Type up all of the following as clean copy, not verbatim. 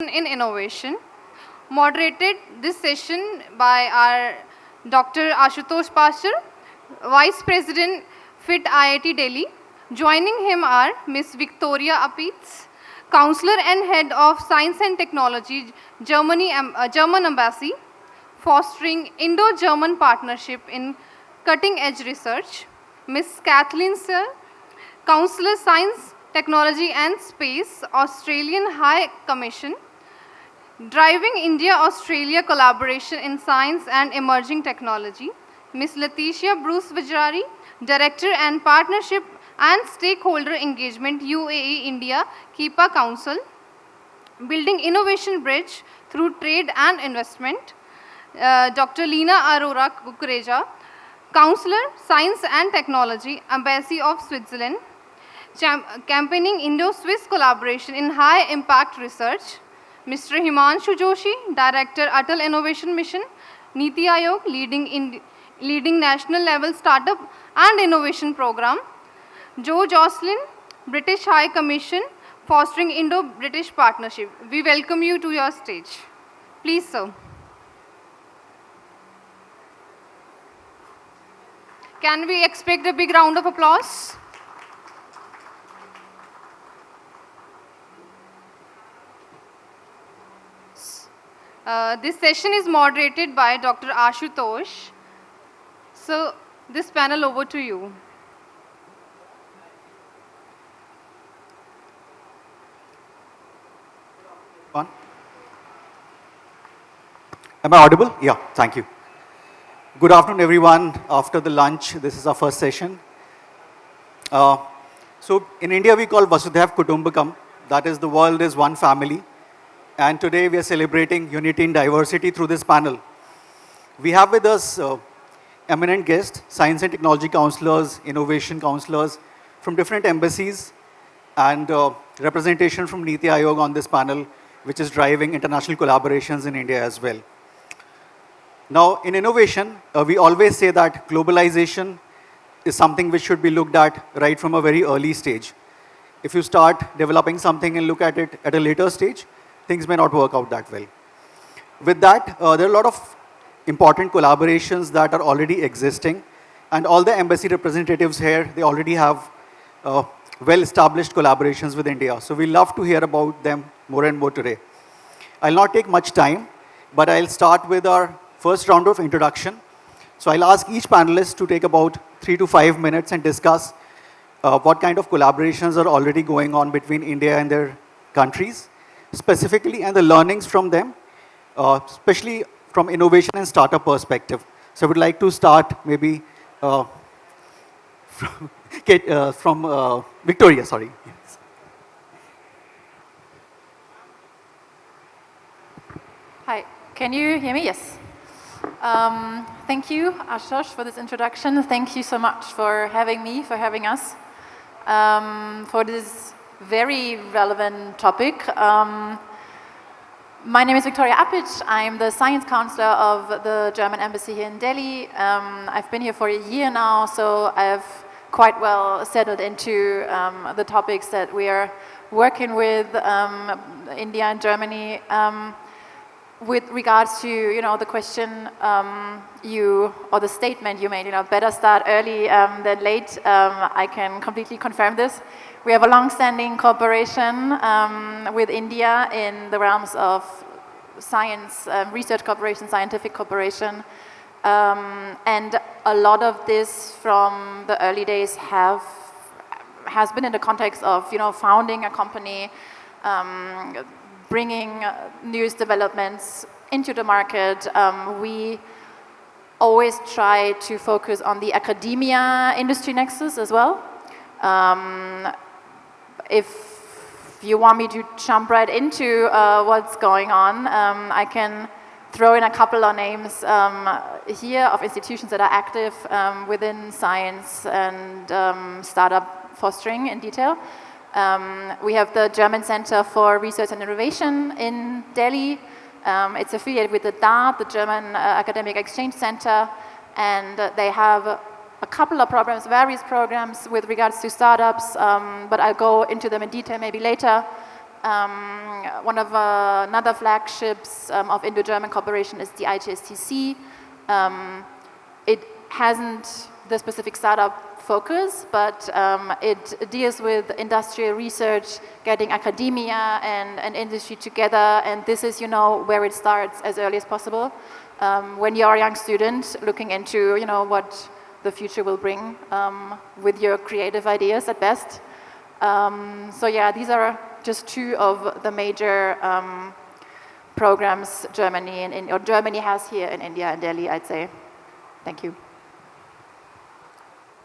in Innovation, moderated this session by our Dr. Ashutosh Pasher, Vice President, FITT IIT Delhi. Joining him are Ms. Viktoria Apitzsch, Counselor and Head of Science and Technology, German Embassy, fostering Indo-German partnership in cutting-edge research. Ms. Kathleen Searle, Counselor Science, Technology and Space, Australian High Commission, driving India-Australia collaboration in science and emerging technology. Ms. Laetitia Warjri, Director and Partnership and Stakeholder Engagement, UAE-India CEPA Council, building innovation bridge through trade and investment. Dr. Leena Arora Kukreja, Counselor, Science and Technology, Embassy of Switzerland, campaigning Indo-Swiss collaboration in high-impact research. Mr. Himanshu Joshi, Director, Atal Innovation Mission, NITI Aayog, leading national-level startup and innovation program. Joe Joscelyne, British High Commission, fostering Indo-British partnership. We welcome you to your stage. Please, sir. Can we expect a big round of applause? This session is moderated by Dr. Ashutosh. So, this panel over to you. Am I audible? Yeah, thank you. Good afternoon, everyone. After the lunch, this is our first session. So in India, we call Vasudhaiv Kutumbakam. That is, the world is one family. And today, we are celebrating unity in diversity through this panel. We have with us eminent guests, science and technology counselors, innovation counselors from different embassies, and representation from NITI Aayog on this panel, which is driving international collaborations in India as well. Now, in innovation, we always say that globalization is something which should be looked at right from a very early stage. If you start developing something and look at it at a later stage, things may not work out that well. With that, there are a lot of important collaborations that are already existing, and all the embassy representatives here, they already have well-established collaborations with India. So we love to hear about them more and more today. I'll not take much time, but I'll start with our first round of introduction. So I'll ask each panelist to take about 3 to 5 minutes and discuss what kind of collaborations are already going on between India and their countries, specifically, and the learnings from them, especially from innovation and startup perspective. So I would like to start maybe from Viktoria, sorry. Yes. Hi, can you hear me? Yes. Thank you, Ashutosh, for this introduction. Thank you so much for having me, for having us, for this very relevant topic. My name is Viktoria Apitzsch. I'm the science counselor of the German embassy here in Delhi. I've been here for a year now, so I've quite well settled into the topics that we are working with India and Germany. With regards to, the question or the statement you made, better start early than late, I can completely confirm this. We have a long-standing cooperation with India in the realms of science, research cooperation, scientific cooperation, and a lot of this from the early days has been in the context of, founding a company, bringing newest developments into the market. We always try to focus on the academia-industry nexus as well. If you want me to jump right into what's going on, I can throw in a couple of names here of institutions that are active within science and startup fostering in detail. We have the German Center for Research and Innovation in Delhi. It's affiliated with the DART, the German Academic Exchange Center, and they have a couple of programs, various programs with regards to startups, but I'll go into them in detail maybe later. One of another flagships of Indo-German cooperation is the ITSTC. It hasn't the specific startup focus, but it deals with industrial research, getting academia and industry together, and this is, where it starts as early as possible. When you're a young student looking into, what the future will bring with your creative ideas at best. So yeah, these are just two of the major programs Germany has here in India and Delhi, I'd say. Thank you.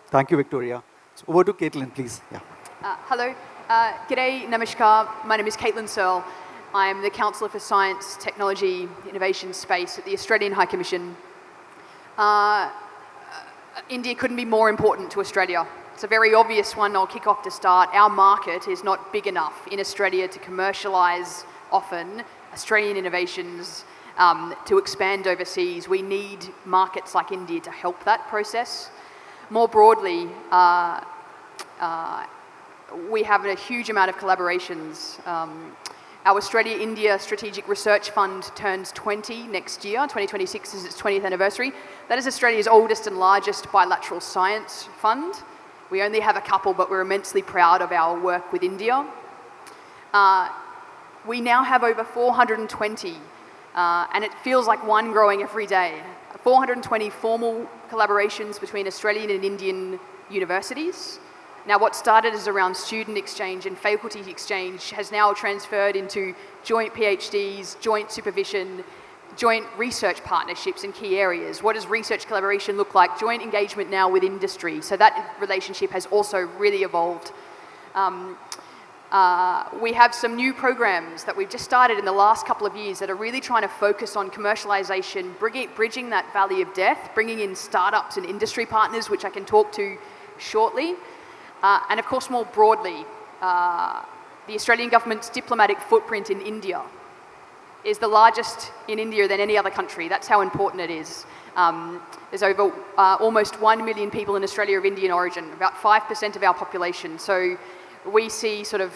Thank you, Viktoria. So over to Caitlin, please. Yeah. Hello. G'day, namaskar. My name is Caitlin Searle. I'm the Counsellor for Science, Technology, Innovation Space at the Australian High Commission. India couldn't be more important to Australia. It's a very obvious one. I'll kick off to start. Our market is not big enough in Australia to commercialise often Australian innovations to expand overseas. We need markets like India to help that process. More broadly, we have a huge amount of collaborations. Our Australia-India Strategic Research Fund turns 20 next year. 2026 is its 20th anniversary. That is Australia's oldest and largest bilateral science fund. We only have a couple, but we're immensely proud of our work with India. We now have over 420, and it feels like one growing every day. 420 formal collaborations between Australian and Indian universities. Now, what started as around student exchange and faculty exchange has now transferred into joint PhDs, joint supervision, joint research partnerships in key areas. What does research collaboration look like? Joint engagement now with industry. So that relationship has also really evolved. We have some new programs that we've just started in the last couple of years that are really trying to focus on commercialization, bridging that valley of death, bringing in startups and industry partners, which I can talk to shortly. And of course, more broadly, the Australian government's diplomatic footprint in India is the largest in India than any other country. That's how important it is. There's over almost 1 million people in Australia of Indian origin, about 5% of our population. So we see sort of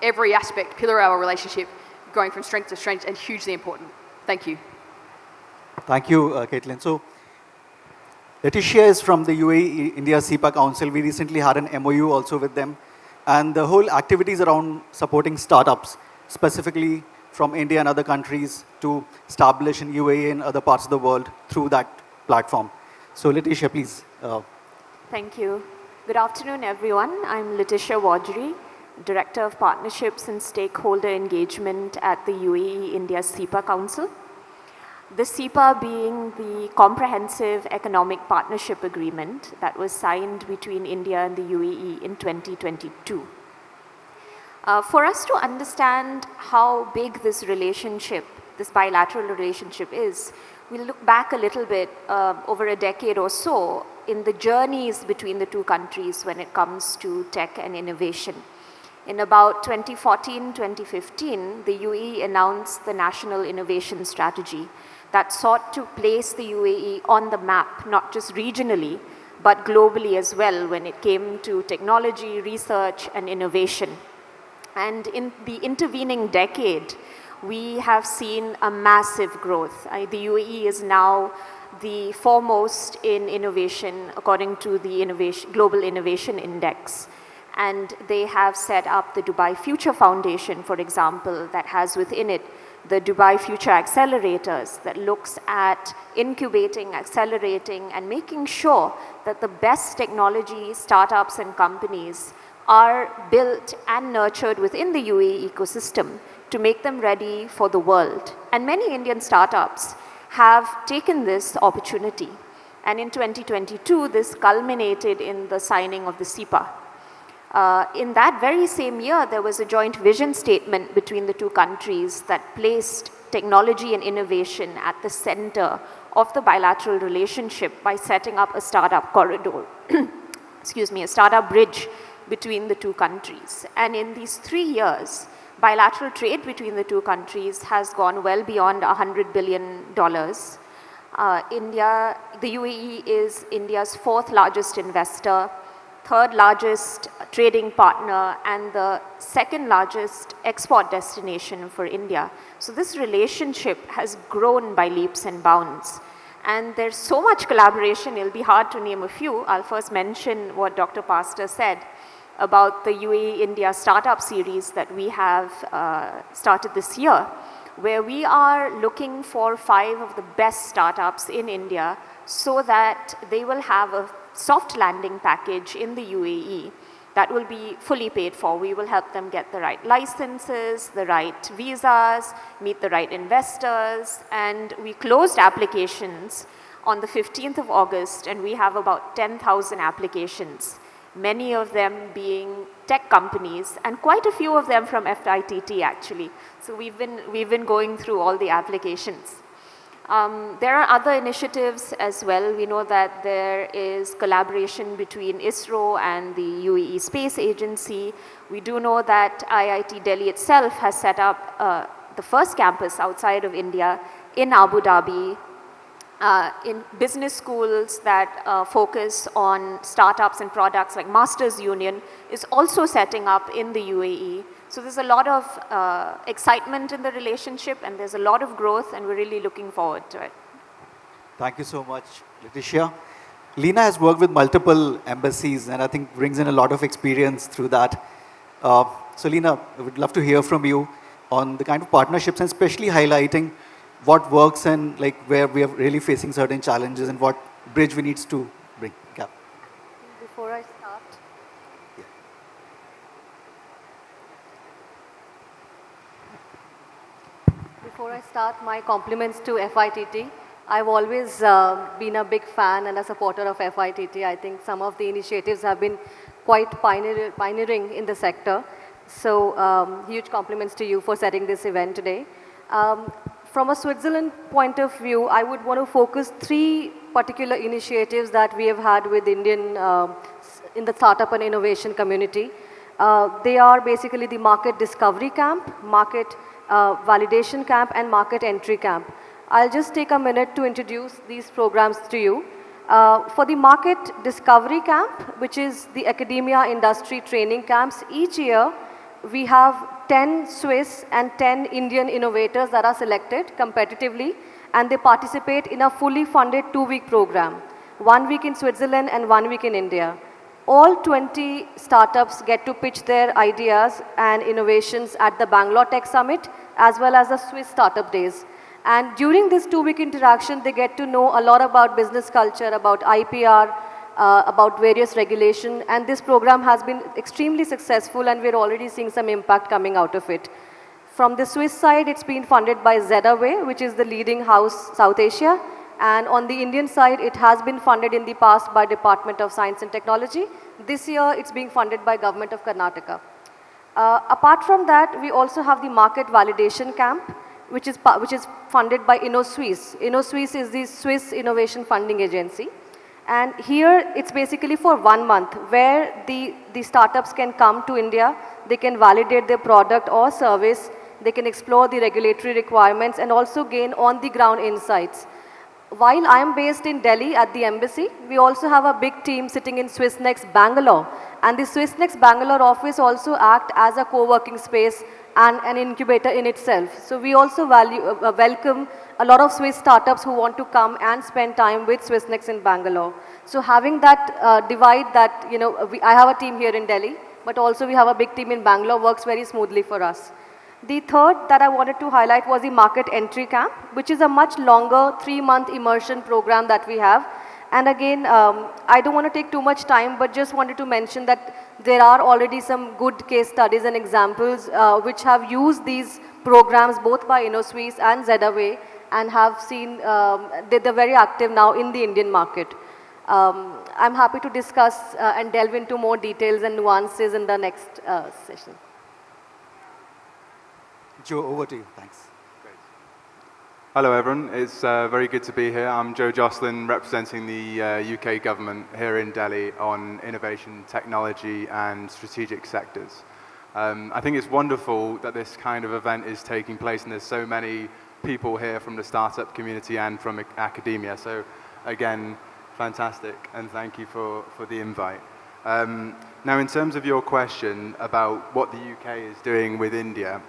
every aspect, pillar of our relationship, going from strength to strength and hugely important. Thank you. Thank you, Caitlin. So Laetitia is from the UAE-India CEPA Council. We recently had an MOU also with them. And the whole activities around supporting startups, specifically from India and other countries to establish in UAE and other parts of the world through that platform. So Laetitia, please. Thank you. Good afternoon, everyone. I'm Laetitia Warjri, Director of Partnerships and Stakeholder Engagement at the UAE-India CEPA Council. The CEPA being the Comprehensive Economic Partnership Agreement that was signed between India and the UAE in 2022. For us to understand how big this relationship, this bilateral relationship is, we'll look back a little bit over a decade or so in the journeys between the two countries when it comes to tech and innovation. In about 2014-2015, the UAE announced the National Innovation Strategy that sought to place the UAE on the map, not just regionally, but globally as well when it came to technology, research, and innovation. And in the intervening decade, we have seen a massive growth. The UAE is now the foremost in innovation according to the Global Innovation Index. And they have set up the Dubai Future Foundation, for example, that has within it the Dubai Future Accelerators that looks at incubating, accelerating, and making sure that the best technology startups and companies are built and nurtured within the UAE ecosystem to make them ready for the world. And many Indian startups have taken this opportunity. And in 2022, this culminated in the signing of the CEPA. In that very same year, there was a joint vision statement between the two countries that placed technology and innovation at the center of the bilateral relationship by setting up a startup corridor, a startup bridge between the two countries. And in these 3 years, bilateral trade between the two countries has gone well beyond $100 billion. The UAE is India's 4th largest investor. third largest trading partner and the second largest export destination for India. So this relationship has grown by leaps and bounds. And there's so much collaboration, it'll be hard to name a few. I'll first mention what Dr. Pastor said about the UAE-India Startup Series that we have started this year, where we are looking for 5 of the best startups in India so that they will have a soft landing package in the UAE that will be fully paid for. We will help them get the right licenses, the right visas, meet the right investors, and we closed applications on the 15th of August, and we have about 10,000 applications, many of them being tech companies, and quite a few of them from FITT actually. So we've been going through all the applications. There are other initiatives as well. We know that there is collaboration between ISRO and the UAE Space Agency. We do know that IIT Delhi itself has set up the first campus outside of India in Abu Dhabi, in business schools that focus on startups and products, like Masters Union is also setting up in the UAE. So there's a lot of excitement in the relationship, and there's a lot of growth, and we're really looking forward to it. Thank you so much, Laetitia. Leena has worked with multiple embassies, and I think brings in a lot of experience through that. So Leena, I would love to hear from you on the kind of partnerships, and especially highlighting what works and like where we are really facing certain challenges and what bridge we need to bring. Yeah. Before I start, my compliments to FITT. I've always been a big fan and a supporter of FITT. I think some of the initiatives have been quite pioneering in the sector. So huge compliments to you for setting this event today. From a Switzerland point of view, I would want to focus 3 particular initiatives that we have had with Indian in the startup and innovation community. They are basically the Market Discovery Camp, Market Validation Camp, and Market Entry Camp. I'll just take a minute to introduce these programs to you. For the Market Discovery Camp, which is the academia industry training camps, each year we have 10 Swiss and 10 Indian innovators that are selected competitively, and they participate in a fully funded 2-week program, 1 week in Switzerland and 1 week in India. All 20 startups get to pitch their ideas and innovations at the Bangalore Tech Summit, as well as the Swiss Startup Days. And during this 2-week interaction, they get to know a lot about business culture, about IPR, about various regulation, and this program has been extremely successful, and we're already seeing some impact coming out of it. From the Swiss side, it's been funded by ZAWay, which is the leading house South Asia, and on the Indian side, it has been funded in the past by Department of Science and Technology. This year, it's being funded by Government of Karnataka. Apart from that, we also have the Market Validation Camp, which is funded by InnoSwiss. InnoSwiss is the Swiss Innovation Funding Agency. And here, it's basically for 1 month, where the startups can come to India, they can validate their product or service, they can explore the regulatory requirements, and also gain on-the-ground insights. While I'm based in Delhi at the embassy, we also have a big team sitting in SwissNext Bangalore. And the SwissNext Bangalore office also act as a co-working space and an incubator in itself. So we also welcome a lot of Swiss startups who want to come and spend time with SwissNext in Bangalore. So having that divide that, I have a team here in Delhi, but also we have a big team in Bangalore, works very smoothly for us. The third that I wanted to highlight was the Market Entry Camp, which is a much longer 3-month immersion program that we have. And again, I don't want to take too much time, but just wanted to mention that there are already some good case studies and examples which have used these programs both by InnoSwiss and ZAWay, and have seen they're very active now in the Indian market. I'm happy to discuss and delve into more details and nuances in the next session. Joe, over to you. Thanks. Great. Hello, everyone. It's very good to be here. I'm Joe Joscelyne, representing the UK government here in Delhi on innovation, technology, and strategic sectors. I think it's wonderful that this kind of event is taking place, and there's so many people here from the startup community and from academia. So again, fantastic, and thank you for the invite. Now, in terms of your question about what the UK is doing with India,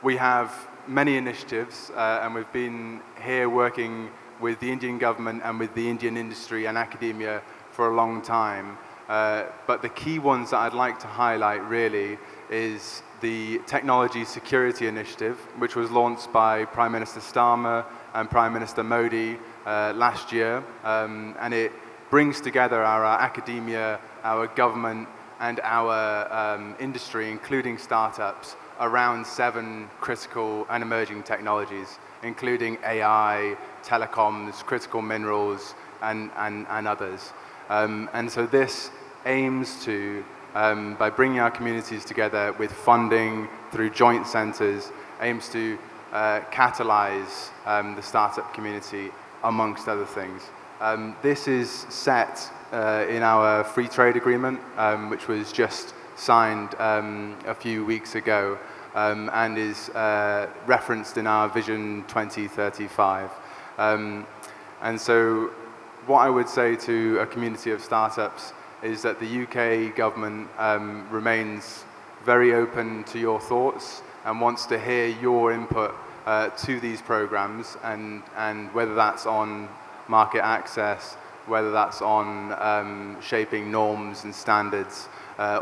we have many initiatives, and we've been here working with the Indian government and with the Indian industry and academia for a long time. But the key ones that I'd like to highlight really is the Technology Security Initiative, which was launched by Prime Minister Starmer and Prime Minister Modi last year, and it brings together our academia, our government, and our industry, including startups, around 7 critical and emerging technologies, including AI, telecoms, critical minerals, and others. And so this aims to, by bringing our communities together with funding through joint centres, aims to catalyse the startup community, amongst other things. This is set in our free trade agreement, which was just signed a few weeks ago, and is referenced in our Vision 2035. And so what I would say to a community of startups is that the UK government remains very open to your thoughts and wants to hear your input to these programs, and whether that's on market access, whether that's on shaping norms and standards,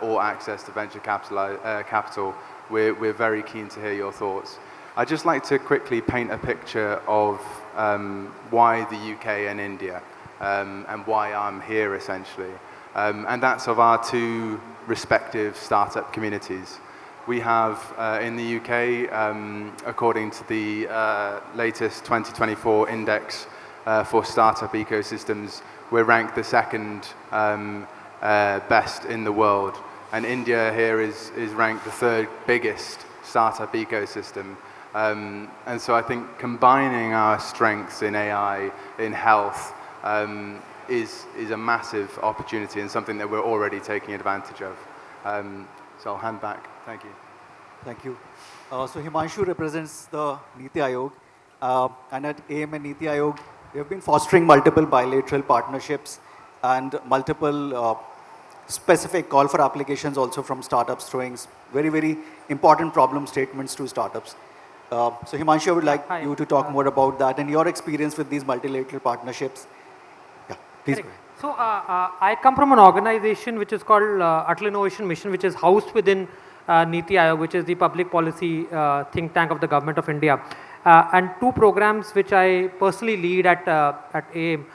or access to venture capital, we're very keen to hear your thoughts. I'd just like to quickly paint a picture of why the UK and India, and why I'm here essentially. And that's of our 2 respective startup communities. We have in the UK, according to the latest 2024 index for startup ecosystems, we're ranked the 2nd best in the world. And India here is ranked the 3rd biggest startup ecosystem. And so I think combining our strengths in AI, in health, is a massive opportunity and something that we're already taking advantage of. So I'll hand back. Thank you. Thank you. So Himanshu represents the NITI Aayog, and at AIM and NITI Aayog, we have been fostering multiple bilateral partnerships and multiple specific call for applications also from startups, throwing very, very important problem statements to startups. So Himanshu, I would like you to talk more about that and your experience with these multilateral partnerships. Yeah, please go ahead. So I come from an organization which is called Atal Innovation Mission, which is housed within NITI Aayog, which is the public policy think tank of the Government of India. And 2 programs which I personally lead at AIM.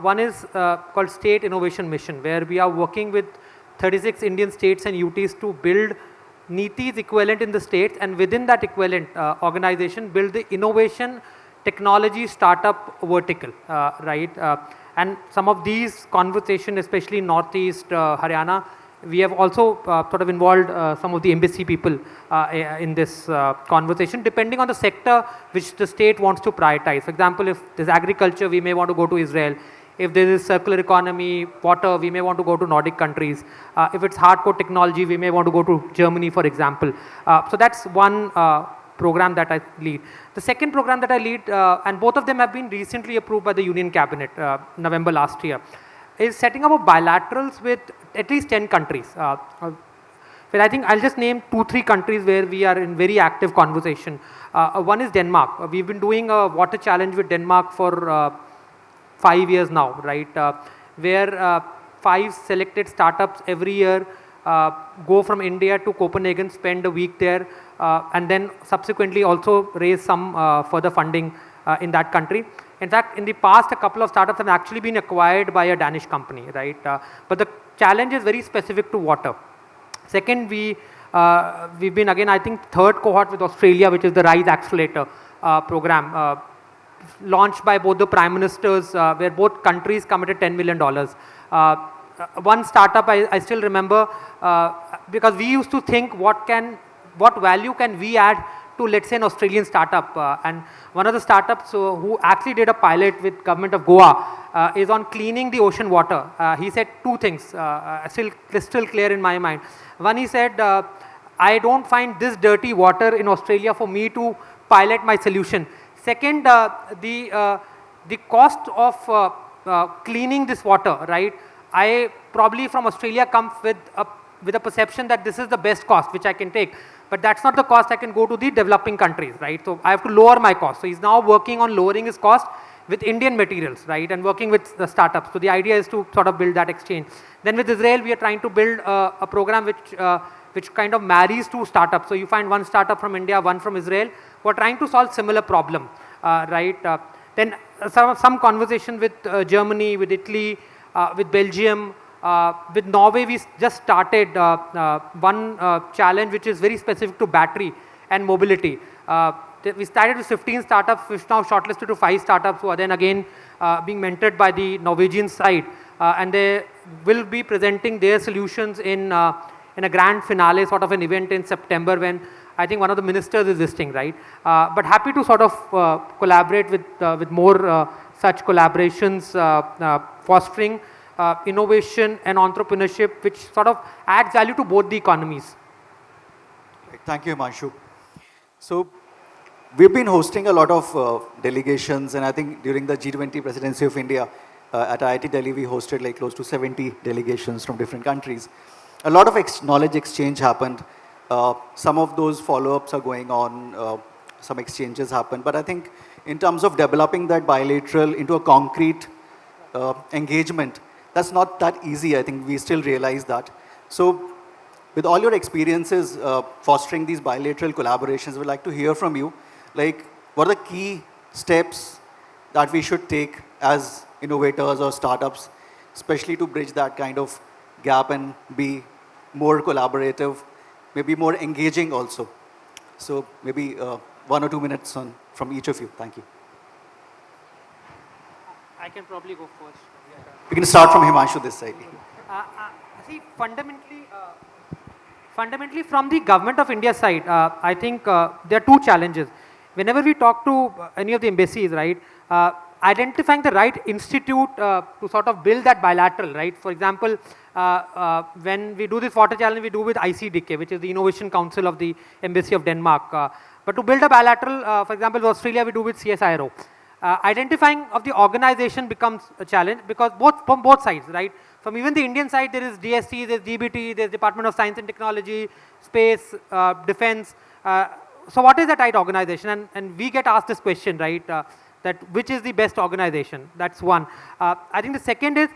One is called State Innovation Mission, where we are working with 36 Indian states and UTs to build NITI's equivalent in the states, and within that equivalent organization build the innovation technology startup vertical, right? And some of these conversations, especially in Northeast Haryana, we have also sort of involved some of the embassy people in this conversation, depending on the sector which the state wants to prioritize. For example, if there's agriculture, we may want to go to Israel. If there is circular economy, water, we may want to go to Nordic countries. If it's hardcore technology, we may want to go to Germany, for example. So that's one program that I lead. The second program that I lead, and both of them have been recently approved by the Union Cabinet, November last year, is setting up a bilaterals with at least 10 countries. But I think I'll just name 2-3 countries where we are in very active conversation. One is Denmark. We've been doing a water challenge with Denmark for 5 years now, right? Where 5 selected startups every year go from India to Copenhagen, spend a week there, and then subsequently also raise some further funding in that country. In fact, in the past, a couple of startups have actually been acquired by a Danish company, right? But the challenge is very specific to water. Second, we've been again, I think, 3rd cohort with Australia, which is the RISE Accelerator program, launched by both the prime ministers, where both countries committed $10 million. One startup I still remember, because we used to think what value can we add to, let's say, an Australian startup. And one of the startups who actually did a pilot with government of Goa is on cleaning the ocean water. He said 2 things, still clear in my mind. One, he said, I don't find this dirty water in Australia for me to pilot my solution. Second, the cost of cleaning this water, right? I probably from Australia come with a perception that this is the best cost which I can take, but that's not the cost I can go to the developing countries, right? So I have to lower my cost. So he's now working on lowering his cost with Indian materials, right, and working with the startups. So the idea is to sort of build that exchange. Then with Israel, we are trying to build a program which kind of marries two startups. So you find one startup from India, one from Israel, who are trying to solve similar problem, right? Then some conversation with Germany, with Italy, with Belgium, with Norway. We just started one challenge which is very specific to battery and mobility. We started with 15 startups, which now shortlisted to 5 startups who are then again being mentored by the Norwegian side, and they will be presenting their solutions in a grand finale sort of an event in September when I think one of the ministers is visiting, right? But happy to sort of collaborate with more such collaborations, fostering innovation and entrepreneurship, which sort of adds value to both the economies. Thank you, Himanshu. So we've been hosting a lot of delegations, and I think during the G20 presidency of India at IIT Delhi, we hosted like close to 70 delegations from different countries. A lot of knowledge exchange happened. Some of those follow-ups are going on, some exchanges happen, but I think in terms of developing that bilateral into a concrete engagement, that's not that easy. I think we still realize that. So with all your experiences fostering these bilateral collaborations, we'd like to hear from you, like what are the key steps that we should take as innovators or startups, especially to bridge that kind of gap and be more collaborative, maybe more engaging also. So maybe 1 or 2 minutes from each of you. Thank you. I can probably go first. We can start from Himanshu this side. See, fundamentally from the government of India side, I think there are 2 challenges. Whenever we talk to any of the embassies, right, identifying the right institute to sort of build that bilateral, right? For example, when we do this water challenge, we do with ICDK, which is the Innovation Council of the Embassy of Denmark. But to build a bilateral, for example, with Australia, we do with CSIRO. Identifying of the organization becomes a challenge because from both sides, right? From even the Indian side, there is DST, there's DBT, there's Department of Science and Technology, Space, Defense. So what is that right organization? And we get asked this question, right? That which is the best organization? That's one. I think the second is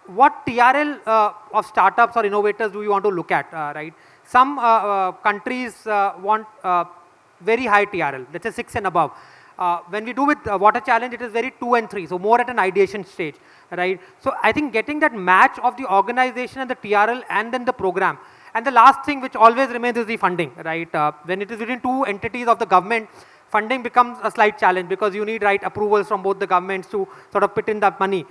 what TRL of startups or innovators do you want to look at, right? Some countries want very high TRL, let's say 6 and above. When we do with water challenge, it is very 2 and 3, so more at an ideation stage, right? So I think getting that match of the organization and the TRL and then the program. And the last thing which always remains is the funding, right? When it is within 2 entities of the government, funding becomes a slight challenge because you need right approvals from both the governments to sort of put in that money.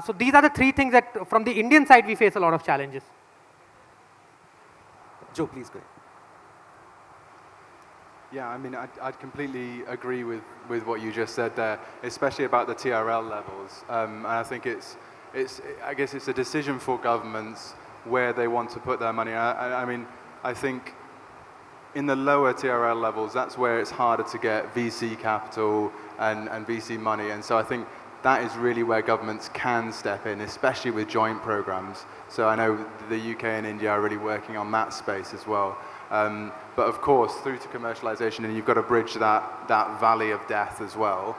So these are the 3 things that from the Indian side we face a lot of challenges. Joe, please go ahead. Yeah, I mean, I'd completely agree with what you just said there, especially about the TRL levels. And I think I guess it's a decision for governments where they want to put their money. I mean, I think in the lower TRL levels, that's where it's harder to get VC capital and VC money. And so I think that is really where governments can step in, especially with joint programs. So I know the UK and India are really working on that space as well. But of course, through to commercialization, and you've got to bridge that valley of death as well.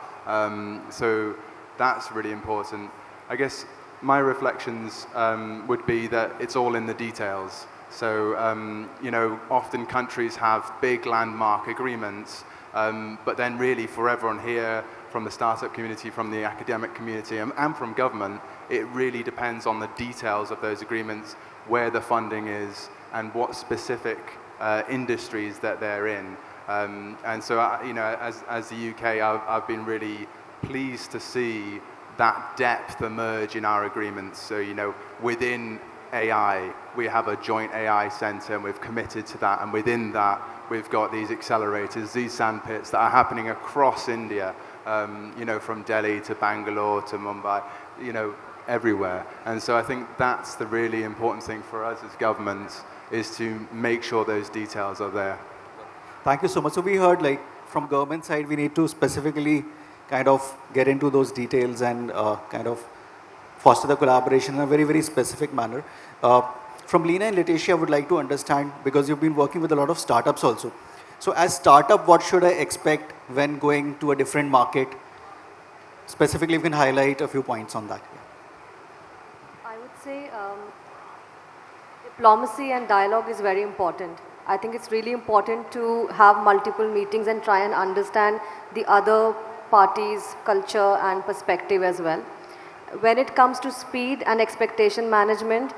So that's really important. I guess my reflections would be that it's all in the details. So, you know, often countries have big landmark agreements, but then really for everyone here, from the startup community, from the academic community, and from government, it really depends on the details of those agreements, where the funding is, and what specific industries that they're in. And so, you know, as the UK, I've been really pleased to see that depth emerge in our agreements. So, you know, within AI, we have a joint AI center, and we've committed to that. And within that, we've got these accelerators, these sandpits that are happening across India, you know, from Delhi to Bangalore to Mumbai, you know, everywhere. And so I think that's the really important thing for us as governments, is to make sure those details are there. Thank you so much. So we heard, like, from government side, we need to specifically kind of get into those details and kind of foster the collaboration in a very, very specific manner. From Leena and Laetitia, I would like to understand, because you've been working with a lot of startups also. So as startup, what should I expect when going to a different market? Specifically, you can highlight a few points on that. I would say diplomacy and dialogue is very important. I think it's really important to have multiple meetings and try and understand the other party's culture and perspective as well. When it comes to speed and expectation management,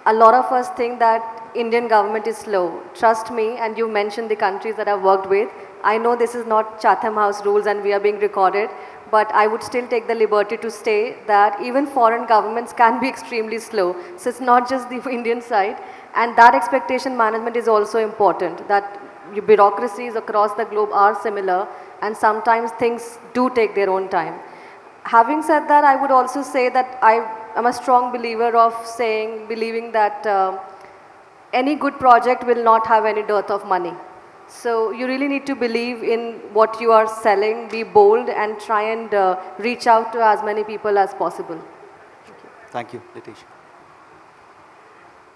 a lot of us think that Indian government is slow. Trust me, and you mentioned the countries that I've worked with. I know this is not Chatham House rules and we are being recorded, but I would still take the liberty to say that even foreign governments can be extremely slow. So it's not just the Indian side, and that expectation management is also important, that bureaucracies across the globe are similar and sometimes things do take their own time. Having said that, I would also say that I'm a strong believer of believing that any good project will not have any dearth of money. So you really need to believe in what you are selling, be bold and try and reach out to as many people as possible. Thank you, Laetitia.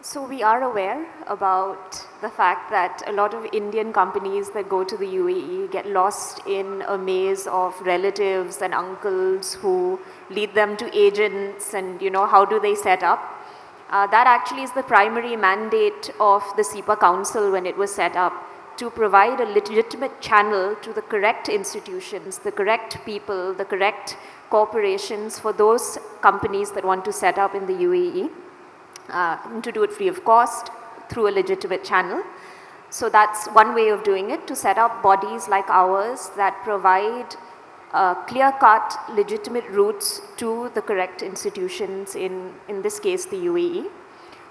So we are aware about the fact that a lot of Indian companies that go to the UAE get lost in a maze of relatives and uncles who lead them to agents, and how do they set up. That actually is the primary mandate of the CEPA Council when it was set up, to provide a legitimate channel to the correct institutions, the correct people, the correct corporations for those companies that want to set up in the UAE. To do it free of cost through a legitimate channel. So that's one way of doing it, to set up bodies like ours that provide clear-cut, legitimate routes to the correct institutions, in this case the UAE.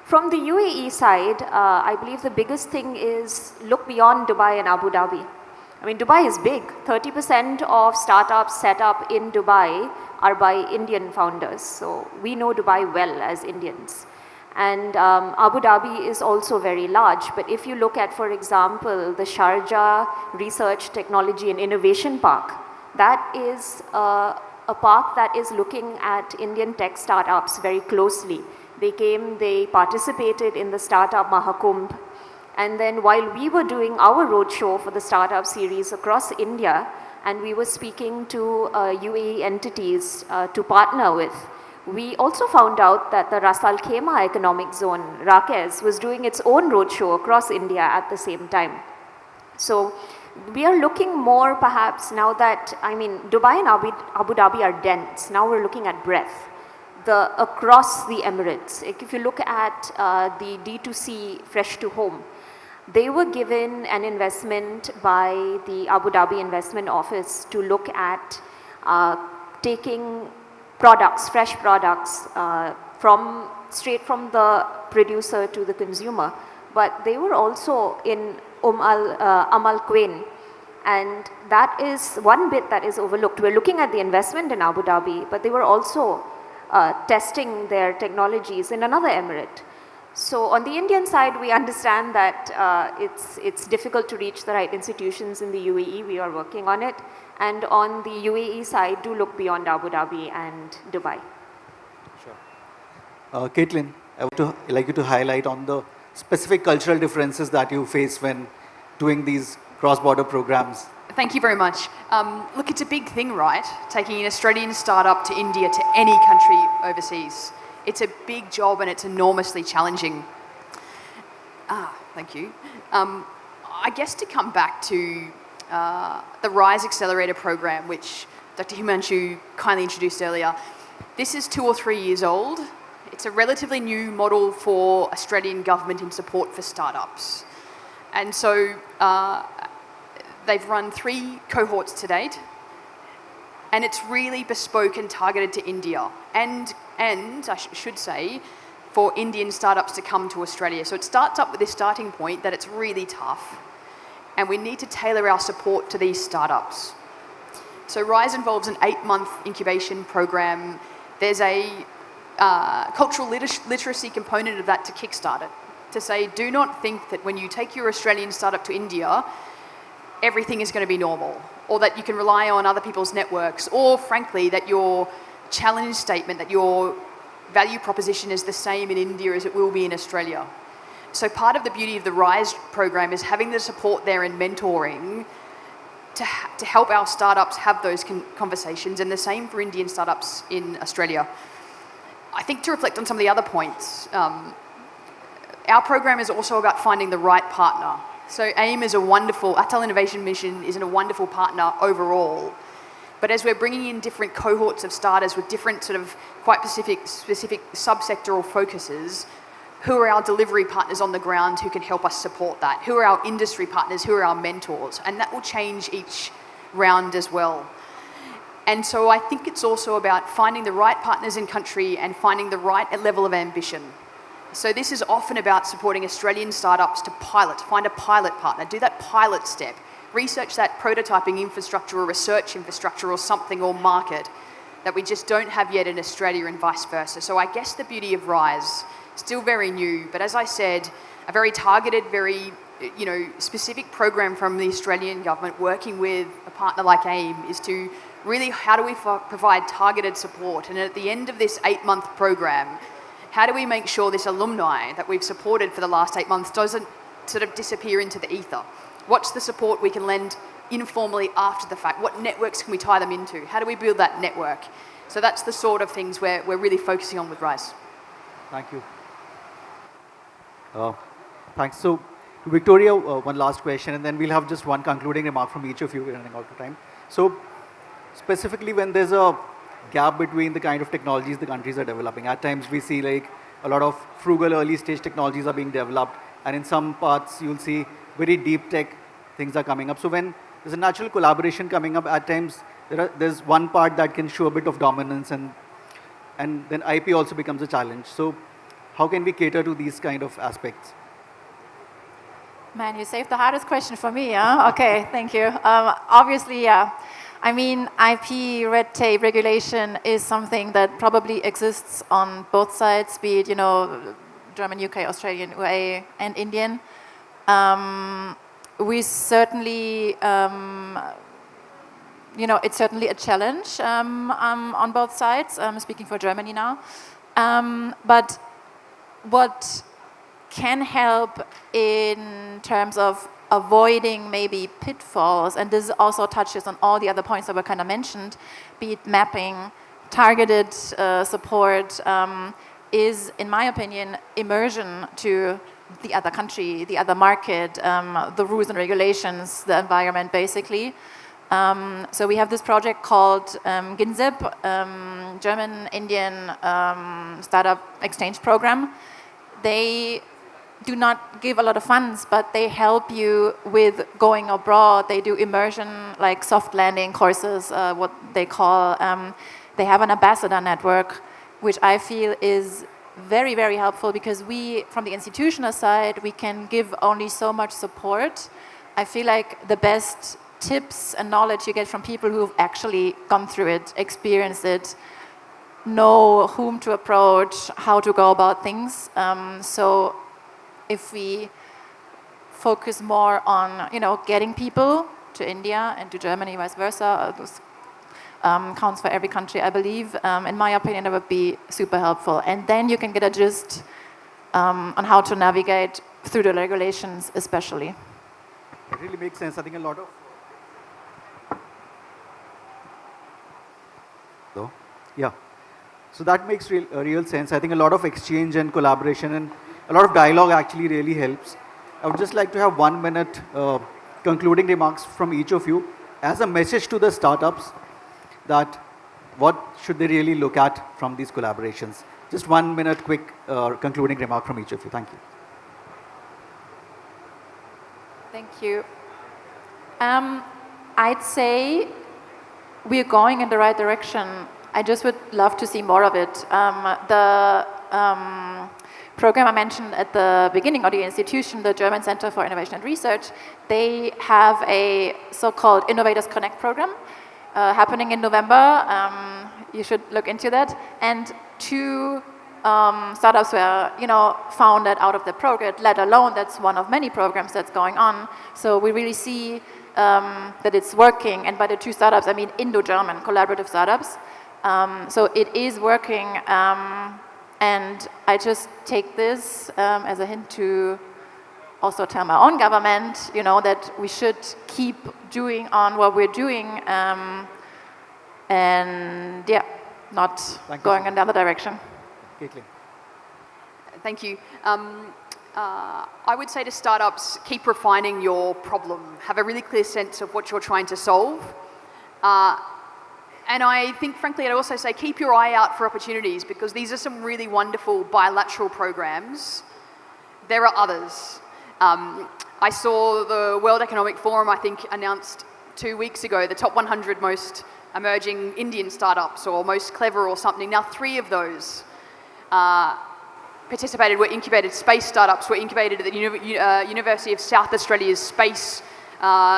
From the UAE side, I believe the biggest thing is look beyond Dubai and Abu Dhabi. I mean, Dubai is big. 30% of startups set up in Dubai are by Indian founders. So we know Dubai well as Indians. And Abu Dhabi is also very large. But if you look at, for example, the Sharjah Research, Technology and Innovation Park, that is a park that is looking at Indian tech startups very closely. They participated in the Startup Mahakumbh. And then while we were doing our roadshow for the startup series across India, and we were speaking to UAE entities to partner with, we also found out that the Ras Al Khaimah Economic Zone, RAKEZ, was doing its own roadshow across India at the same time. So we are looking more perhaps now that, Dubai and Abu Dhabi are dense. Now we're looking at breadth across the Emirates. If you look at the D2C Fresh to Home, they were given an investment by the Abu Dhabi Investment Office to look at taking fresh products straight from the producer to the consumer. But they were also in Al Quwain, and that is one bit that is overlooked. We're looking at the investment in Abu Dhabi, but they were also testing their technologies in another emirate. So on the Indian side, we understand that it's difficult to reach the right institutions in the UAE. We are working on it. And on the UAE side, do look beyond Abu Dhabi and Dubai. Sure. Caitlin, I would like you to highlight on the specific cultural differences that you face when doing these cross-border programs. Thank you very much. Look, it's a big thing, right? Taking an Australian startup to India, to any country overseas. It's a big job and it's enormously challenging. Thank you. I guess to come back to the RISE Accelerator program, which Dr. Himanshu kindly introduced earlier. This is 2 or 3 years old. It's a relatively new model for Australian government in support for startups. And so they've run 3 cohorts to date, and it's really bespoke and targeted to India, and I should say, for Indian startups to come to Australia. So it starts up with this starting point that it's really tough, and we need to tailor our support to these startups. So RISE involves an 8-month incubation program. There's a cultural literacy component of that to kickstart it, to say, do not think that when you take your Australian startup to India, everything is going to be normal, or that you can rely on other people's networks, or frankly, that your challenge statement, that your value proposition is the same in India as it will be in Australia. So part of the beauty of the RISE program is having the support there and mentoring to help our startups have those conversations, and the same for Indian startups in Australia. I think to reflect on some of the other points, our program is also about finding the right partner. So AIM is a wonderful, Atal Innovation Mission is a wonderful partner overall. But as we're bringing in different cohorts of starters with different sort of quite specific subsectoral focuses, who are our delivery partners on the ground who can help us support that? Who are our industry partners? Who are our mentors? And that will change each round as well. And so I think it's also about finding the right partners in country and finding the right level of ambition. So this is often about supporting Australian startups to pilot, find a pilot partner, do that pilot step, research that prototyping infrastructure or research infrastructure or something or market that we just don't have yet in Australia and vice versa. So I guess the beauty of RISE, still very new, but as I said, a very targeted, very specific program from the Australian government working with a partner like AIM is to really, how do we provide targeted support? And at the end of this 8-month program, how do we make sure this alumni that we've supported for the last 8 months doesn't sort of disappear into the ether? What's the support we can lend informally after the fact? What networks can we tie them into? How do we build that network? So that's the sort of things we're really focusing on with RISE. Thank you. Thanks. So, Victoria, one last question, and then we'll have just one concluding remark from each of you. We're running out of time. So, specifically when there's a gap between the kind of technologies the countries are developing, at times we see like a lot of frugal early stage technologies are being developed, and in some parts you'll see very deep tech things are coming up. So when there's a natural collaboration coming up, at times there's one part that can show a bit of dominance, and then IP also becomes a challenge. So how can we cater to these kind of aspects? Man, you saved the hardest question for me, huh? Okay, thank you. Obviously, yeah. I mean, IP, red tape, regulation is something that probably exists on both sides, be it, German, UK, Australian, UAE, and Indian. We certainly, it's certainly a challenge on both sides. I'm speaking for Germany now. But what can help in terms of avoiding maybe pitfalls, and this also touches on all the other points that were kind of mentioned, be it mapping, targeted support, is, in my opinion, immersion to the other country, the other market, the rules and regulations, the environment, basically. So we have this project called GINZIP, German-Indian Startup Exchange Program. They do not give a lot of funds, but they help you with going abroad. They do immersion, like soft landing courses, what they call. They have an ambassador network, which I feel is very, very helpful, because we, from the institutional side, we can give only so much support. I feel like the best tips and knowledge you get from people who've actually gone through it, experienced it, know whom to approach, how to go about things. So if we focus more on, getting people to India and to Germany, vice versa, this counts for every country, I believe. In my opinion, that would be super helpful. And then you can get a gist on how to navigate through the regulations, especially. It really makes sense. I think a lot of... Yeah. So that makes real sense. I think a lot of exchange and collaboration and a lot of dialogue actually really helps. I would just like to have 1 minute concluding remarks from each of you as a message to the startups that what should they really look at from these collaborations. Just 1 minute quick concluding remark from each of you. Thank you. Thank you. I'd say we're going in the right direction. I just would love to see more of it. The program I mentioned at the beginning of the institution, the German Center for Innovation and Research, they have a so-called Innovators Connect program happening in November. You should look into that. And 2 startups were, founded out of the program, let alone that's one of many programs that's going on. So we really see that it's working. And by the 2 startups, I mean Indo-German collaborative startups. So it is working. And I just take this as a hint to also tell my own government, you know, that we should keep doing on what we're doing, and yeah, not going in the other direction. Caitlin. Thank you. I would say to startups, keep refining your problem. Have a really clear sense of what you're trying to solve. And I think, frankly, I'd also say keep your eye out for opportunities, because these are some really wonderful bilateral programs. There are others. I saw the World Economic Forum, I think, announced 2 weeks ago, the top 100 most emerging Indian startups, or most clever or something. Now 3 of those participated, were incubated. Space startups were incubated at the University of South Australia's space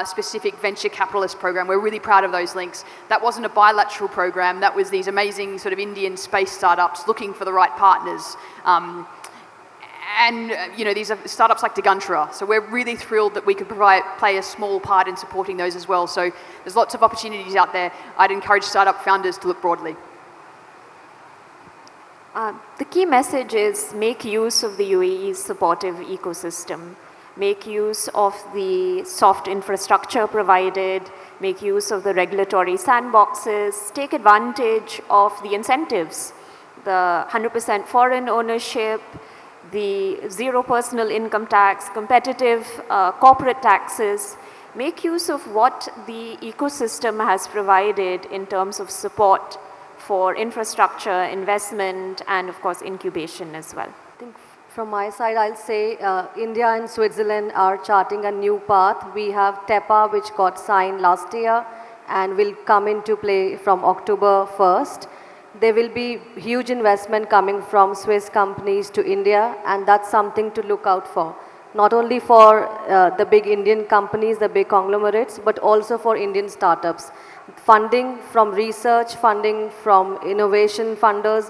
specific venture capitalist program. We're really proud of those links. That wasn't a bilateral program. That was these amazing sort of Indian space startups looking for the right partners. You know, these are startups like Digantra. So we're really thrilled that we could play a small part in supporting those as well. So there's lots of opportunities out there. I'd encourage startup founders to look broadly. The key message is make use of the UAE's supportive ecosystem. Make use of the soft infrastructure provided, make use of the regulatory sandboxes, take advantage of the incentives, the 100% foreign ownership, the zero personal income tax, competitive corporate taxes. Make use of what the ecosystem has provided in terms of support for infrastructure, investment, and of course incubation as well. I think from my side, I'll say India and Switzerland are charting a new path. We have TEPA, which got signed last year and will come into play from October 1st. There will be huge investment coming from Swiss companies to India, and that's something to look out for. Not only for the big Indian companies, the big conglomerates, but also for Indian startups. Funding from research, funding from innovation funders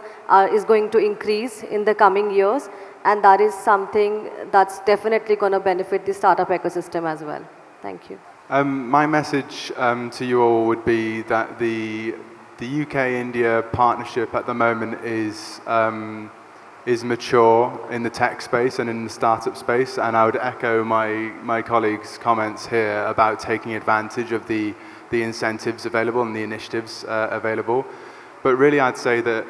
is going to increase in the coming years, and that is something that's definitely going to benefit the startup ecosystem as well. Thank you. My message to you all would be that the UK-India partnership at the moment is mature in the tech space and in the startup space, and I would echo my colleagues' comments here about taking advantage of the incentives available and the initiatives available. But really, I'd say that,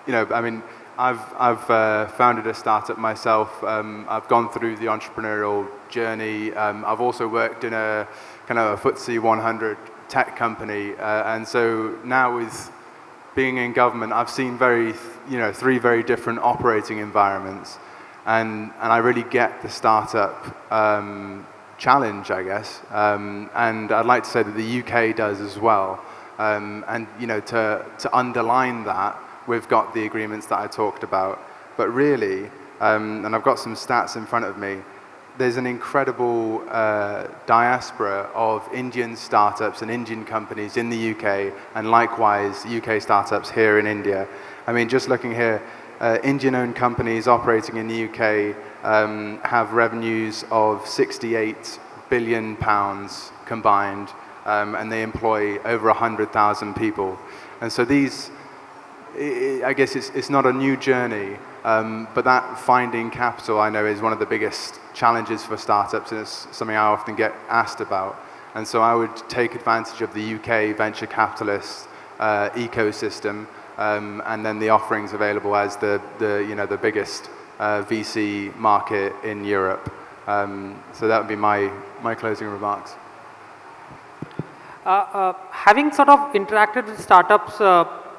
you know, I mean, I've founded a startup myself. I've gone through the entrepreneurial journey. I've also worked in a kind of a FTSE 100 tech company, and so now with being in government, I've seen 3 very different operating environments, and I really get the startup challenge, I guess, and I'd like to say that the UK does as well, and you know, to underline that, we've got the agreements that I talked about, but really, and I've got some stats in front of me, there's an incredible diaspora of Indian startups and Indian companies in the UK, and likewise UK startups here in India. I mean, just looking here, Indian-owned companies operating in the UK have revenues of £68 billion combined, and they employ over 100,000 people. And so these, I guess it's not a new journey, but that finding capital, I know, is one of the biggest challenges for startups, and it's something I often get asked about. And so I would take advantage of the UK venture capitalist ecosystem, and then the offerings available as the biggest VC market in Europe. So that would be my closing remarks. Having sort of interacted with startups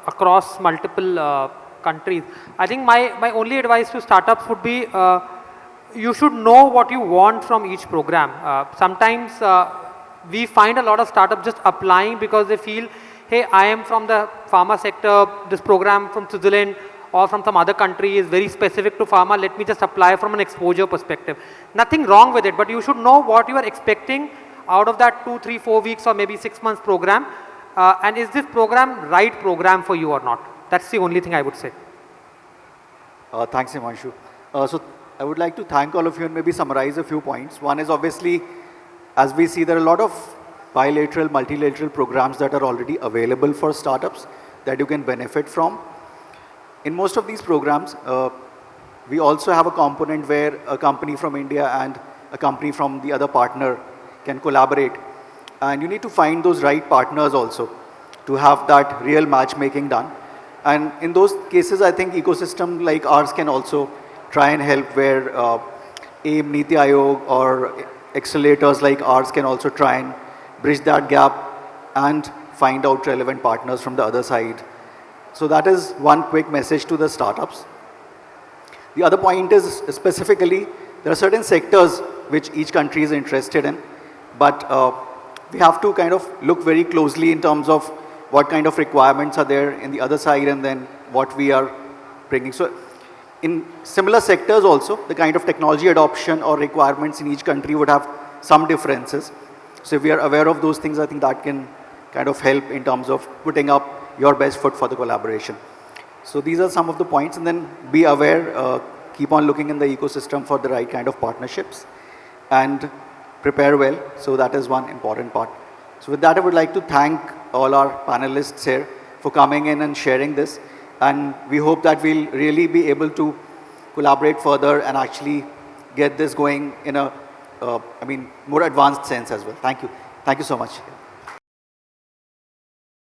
across multiple countries, I think my only advice to startups would be you should know what you want from each program. Sometimes we find a lot of startups just applying because they feel, hey, I am from the pharma sector, this program from Switzerland or from some other country is very specific to pharma, let me just apply from an exposure perspective. Nothing wrong with it, but you should know what you are expecting out of that 2, 3, 4 weeks or maybe 6 months program, and is this program right program for you or not? That's the only thing I would say. Thanks, Himanshu. So I would like to thank all of you and maybe summarize a few points. One is obviously, as we see, there are a lot of bilateral, multilateral programs that are already available for startups that you can benefit from. in most of these programs, we also have a component where a company from India and a company from the other partner can collaborate. And you need to find those right partners also to have that real matchmaking done. And in those cases, I think ecosystem like ours can also try and help, where AIM, NITI Aayog or accelerators like ours can also try and bridge that gap and find out relevant partners from the other side. So that is one quick message to the startups. The other point is specifically, there are certain sectors which each country is interested in, but we have to kind of look very closely in terms of what kind of requirements are there in the other side and then what we are bringing. So in similar sectors also, the kind of technology adoption or requirements in each country would have some differences. So if we are aware of those things, I think that can kind of help in terms of putting up your best foot for the collaboration. So these are some of the points, and then be aware, keep on looking in the ecosystem for the right kind of partnerships and prepare well. So that is one important part. So with that, I would like to thank all our panelists here for coming in and sharing this. And we hope that we'll really be able to collaborate further and actually get this going in a, more advanced sense as well. Thank you. Thank you so much.